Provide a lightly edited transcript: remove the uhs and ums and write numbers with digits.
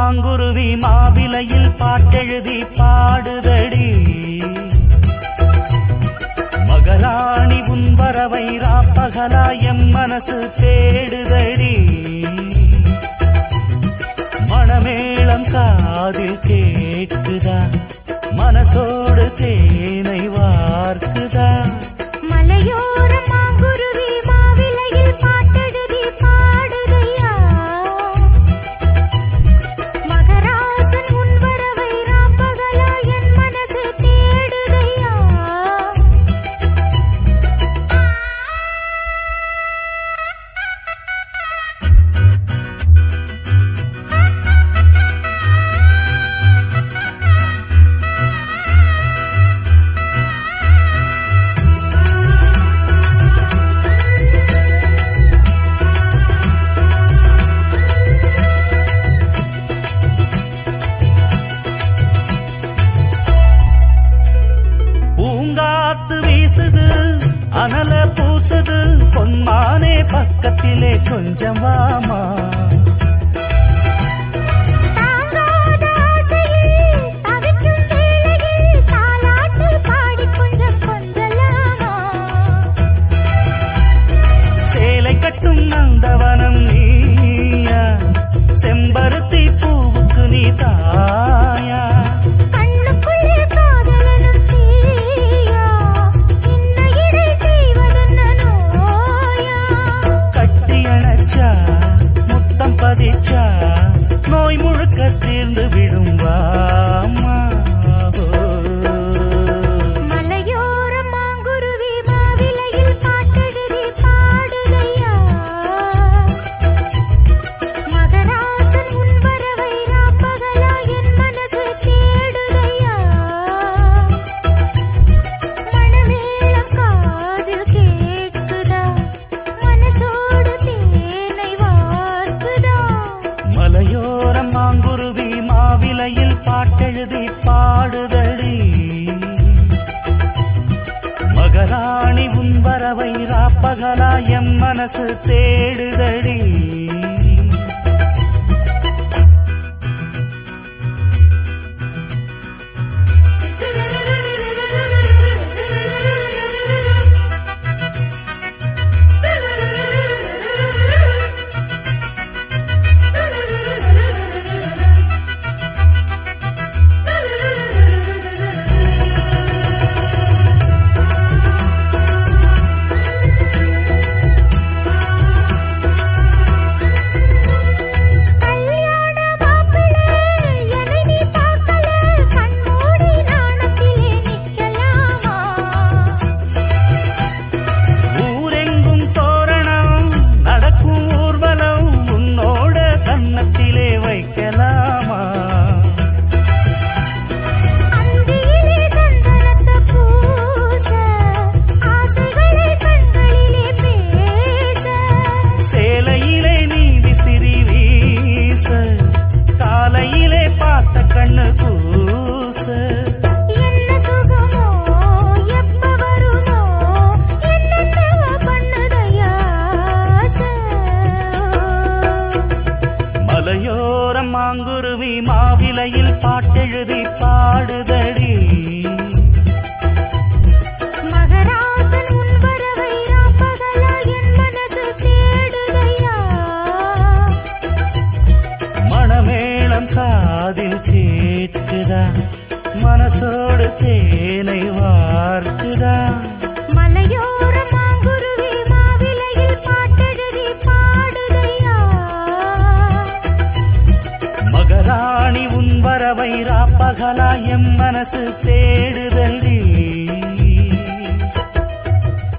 மாங்குருவி மாவிலையில் பாட்டெழுதி பாடுதடி. மகராணி உன் வரவை ராப்பகலா எம் மனசு தேடுதடி. மணமேளம் காதில் கேட்குதா, மனசோடு தேனை வார்க்குதா. மலையோரம் மாங்குருவி மாவிலையில் பாட்டெழுதி பாடுதையா. மகராசன் உன் வரவை ராப்பகலா என் மனசு தேடுதையா. பூங்காத்து வீசுது, அனல பூசுது, பொன்மானே பக்கத்திலே கொஞ்சம் வாமா. தாங்காத ஆசையில் தவிக்கும் வேளையில் தாலாட்டு பாடி கொஞ்சம் கொஞ்சலாமா. சேலை கட்டும் நந்தவனம் நீயா, செம்பருத்தி பூவுக்கு நீ தாயா. கண்ணுக்குள்ளே காதலனும் தீயா, இன்ன இடை செய்வதென்ன நோயா. கட்டி அணைச்சா முத்தம் பதிச்சா நோய் முழுக்க தீர்ந்து விடும் வாமா. மலையோரம் மாங்குருவி மாவிலையில் பாட்டெழுதி பாடுதையா. மகராசன் உன் வரவை ராப்பகலா என் மனசு தேடுதையா. மணமேளம் காதில் கேட்குதா, மனசோடு தேனை வார்க்குதா. மலையோரம் மாங்குருவி மாவிலையில் பாட்டெழுதி பாடுதடி. மகராணி உன் வரவை ராப்பகலா எம் மனசு தேடுதடி. கல்யாண மாப்பிள்ளை என்னை நீ பார்க்கல, கண்மூடி நாணத்திலே நிக்கலாமா. ஊரெங்கும் தோரணம் நடக்கும் ஊர்வலம் உன்னோட கன்னத்திலே வைக்கலாமா. அந்தியிலே சந்தனத்தை பூச, ஆசைகளை கண்களிலே பேச. சேலையிலே நீ விசிறி வீச, காலையிலே பார்த்த கண்ணு கூச. என்ன சுகமோ எப்ப வருமோ, என்னென்னவோ பண்ணுதையா ஆசை. மலையோரம் மாங்குருவி மாவிலையில் பாட்டெழுதி பாடுதடி. மகராசன் உன் வரவை ராப்பகலா என் மனசு தேடுதையா. மணமேளம் காதில் கேட்குதா, மனசோடு தேனை வார்க்குதா. மலையோரம் மாங்குருவி மாவிலையில் பாட்டெழுதி பாடுதையா. மகராணி உன் வரவை ராப்பகலா எம் மனசு தேடுதல்.